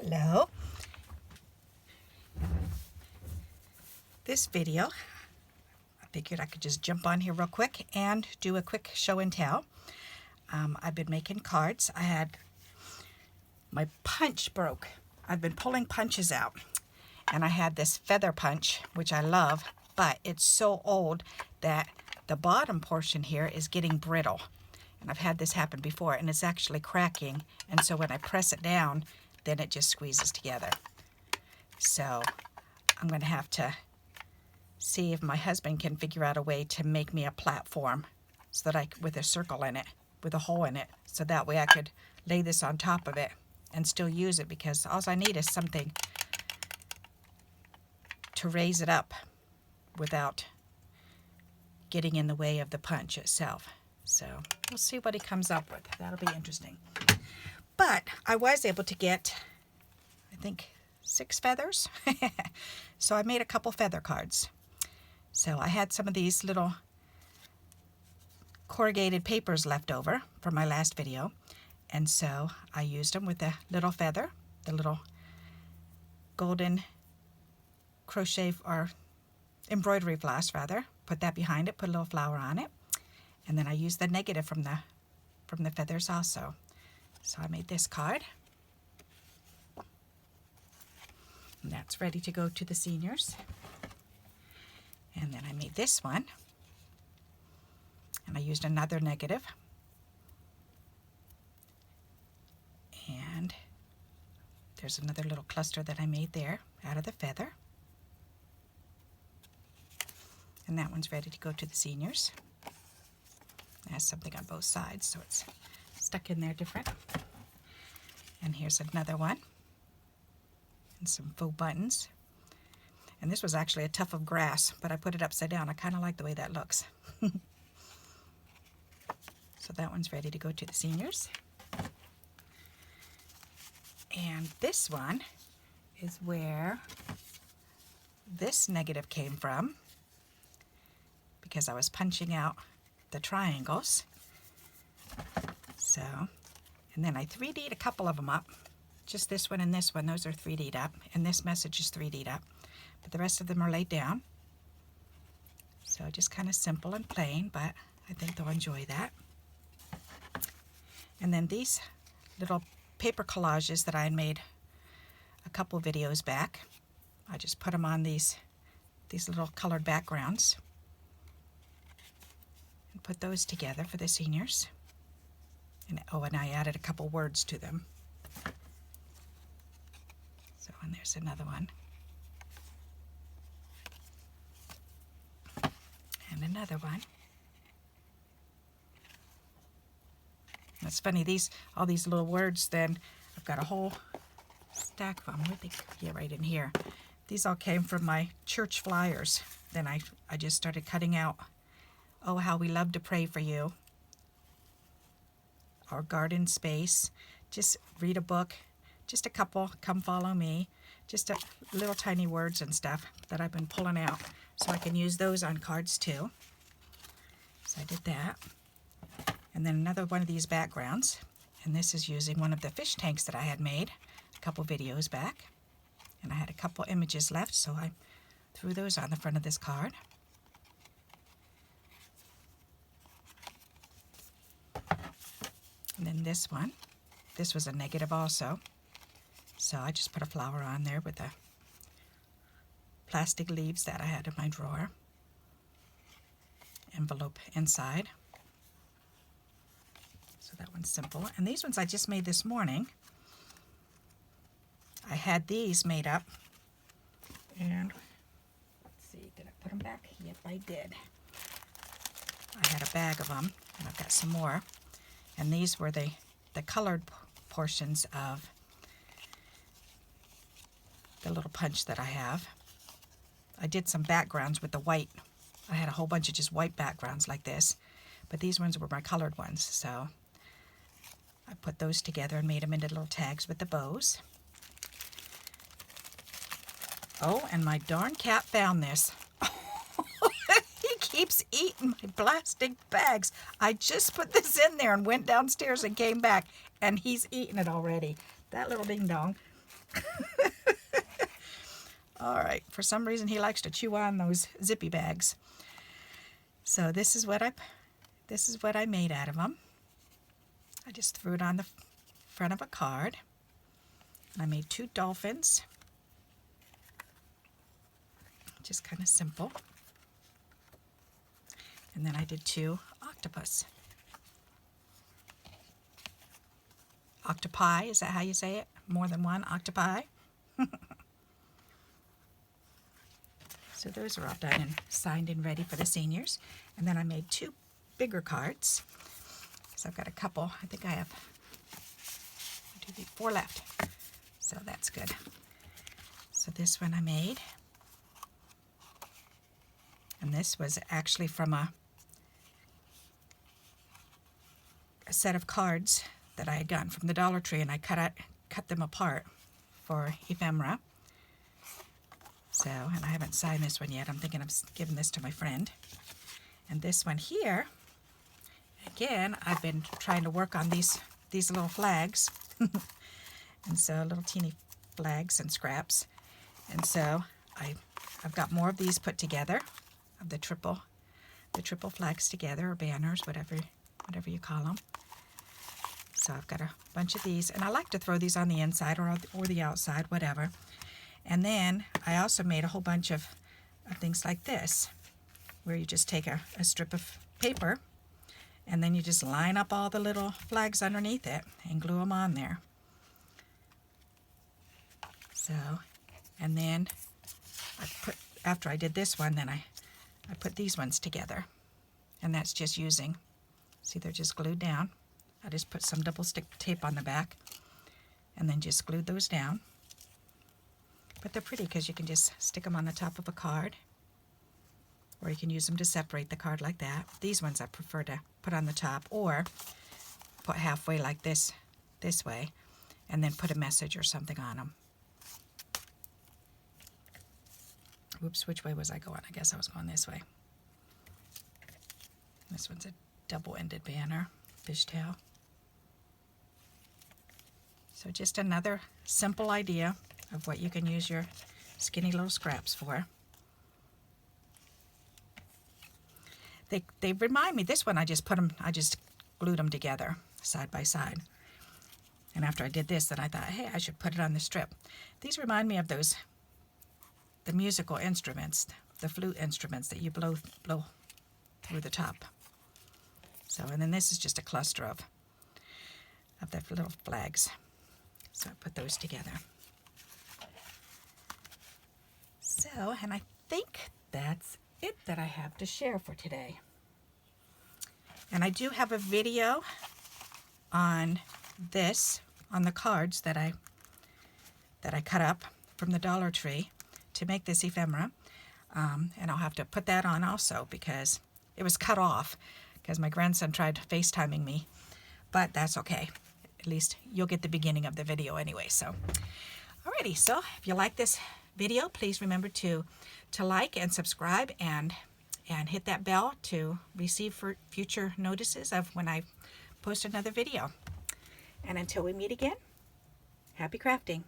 Hello. This video, I figured I could just jump on here real quick and do a quick show and tell. I've been making cards. I had my punch broke. I've been pulling punches out, and I had this feather punch, which I love, but it's so old that the bottom portion here is getting brittle. And I've had this happen before, and it's actually cracking, and so when I press it down, then it just squeezes together. So I'm going to have to see if my husband can figure out a way to make me a platform so that with a circle in it, with a hole in it, so that way I could lay this on top of it and still use it, because all I need is something to raise it up without getting in the way of the punch itself. So we'll see what he comes up with. That'll be interesting. But I was able to get, I think, 6 feathers. So I made a couple feather cards. So I had some of these little corrugated papers left over from my last video. And so I used them with the little feather, the little golden crochet or embroidery floss rather. Put that behind it, put a little flower on it. And then I used the negative from the feathers also. So I made this card. And that's ready to go to the seniors. And then I made this one. And I used another negative. And there's another little cluster that I made there out of the feather. And that one's ready to go to the seniors. It has something on both sides, so it's stuck in there different. And here's another one. And some faux buttons. And this was actually a tuft of grass, but I put it upside down. I kind of like the way that looks. So that one's ready to go to the seniors. And this one is where this negative came from, because I was punching out the triangles. So, and then I 3D'd a couple of them up. Just this one and this one, those are 3D'd up. And this message is 3D'd up. But the rest of them are laid down. So just kind of simple and plain, but I think they'll enjoy that. And then these little paper collages that I made a couple videos back, I just put them on these little colored backgrounds. And put those together for the seniors. And I added a couple words to them. So, and there's another one. And another one. It's funny, all these little words, then I've got a whole stack of them. Where'd they get? Right in here. These all came from my church flyers. Then I just started cutting out, "Oh, how we love to pray for you," or "Garden space," just read a book, just a couple, "Come follow me," just a little tiny words and stuff that I've been pulling out so I can use those on cards too. So I did that. And then another one of these backgrounds, and this is using one of the fish tanks that I had made a couple videos back. And I had a couple images left, so I threw those on the front of this card. And then this one, this was a negative also. So I just put a flower on there with the plastic leaves that I had in my drawer. Envelope inside. So that one's simple. And these ones I just made this morning. I had these made up. And let's see, did I put them back? Yep, I did. I had a bag of them, and I've got some more. And these were the colored portions of the little punch that I have. I did some backgrounds with the white. I had a whole bunch of just white backgrounds like this, but these ones were my colored ones, so I put those together and made them into little tags with the bows. Oh, and my darn cat found this. He keeps eating my plastic bags. I just put this in there and went downstairs and came back, and he's eaten it already. That little ding dong. All right, for some reason he likes to chew on those zippy bags. So this is what I made out of them. I just threw it on the front of a card. I made 2 dolphins. Just kind of simple. And then I did 2 octopus. Octopi, is that how you say it? More than one octopi? So those are all done and signed and ready for the seniors. And then I made 2 bigger cards. So I've got a couple. I think I have 1, 2, 3, 4 left. So that's good. So this one I made. And this was actually from a set of cards that I had gotten from the Dollar Tree, and I cut them apart for ephemera. So, and I haven't signed this one yet. I'm thinking of giving this to my friend. And this one here, again, I've been trying to work on these little flags. And so little teeny flags and scraps. And so I've got more of these put together, of the triple flags together, or banners, whatever you call them. So I've got a bunch of these, and I like to throw these on the inside or the outside, whatever. And then I also made a whole bunch of things like this, where you just take a strip of paper, and then you just line up all the little flags underneath it and glue them on there. So, and then after I did this one, then I put these ones together, and that's just using, see, they're just glued down. I just put some double stick tape on the back and then just glued those down. But they're pretty because you can just stick them on the top of a card, or you can use them to separate the card like that. These ones I prefer to put on the top, or put halfway like this way, and then put a message or something on them. Oops, which way was I going? I guess I was going this way. This one's a double-ended banner, fishtail. So just another simple idea of what you can use your skinny little scraps for. They remind me, this one I just glued them together side by side. And after I did this, then I thought, hey, I should put it on the strip. These remind me of the musical instruments, the flute instruments that you blow through the top. So, and then this is just a cluster of the little flags. So I put those together. So, and I think that's it that I have to share for today. And I do have a video on this, on the cards that I cut up from the Dollar Tree to make this ephemera. And I'll have to put that on also because it was cut off because my grandson tried FaceTiming me, but that's okay. At least you'll get the beginning of the video anyway. So, alrighty. So if you like this video, please remember to like and subscribe and hit that bell to receive future notices of when I post another video. And until we meet again, happy crafting.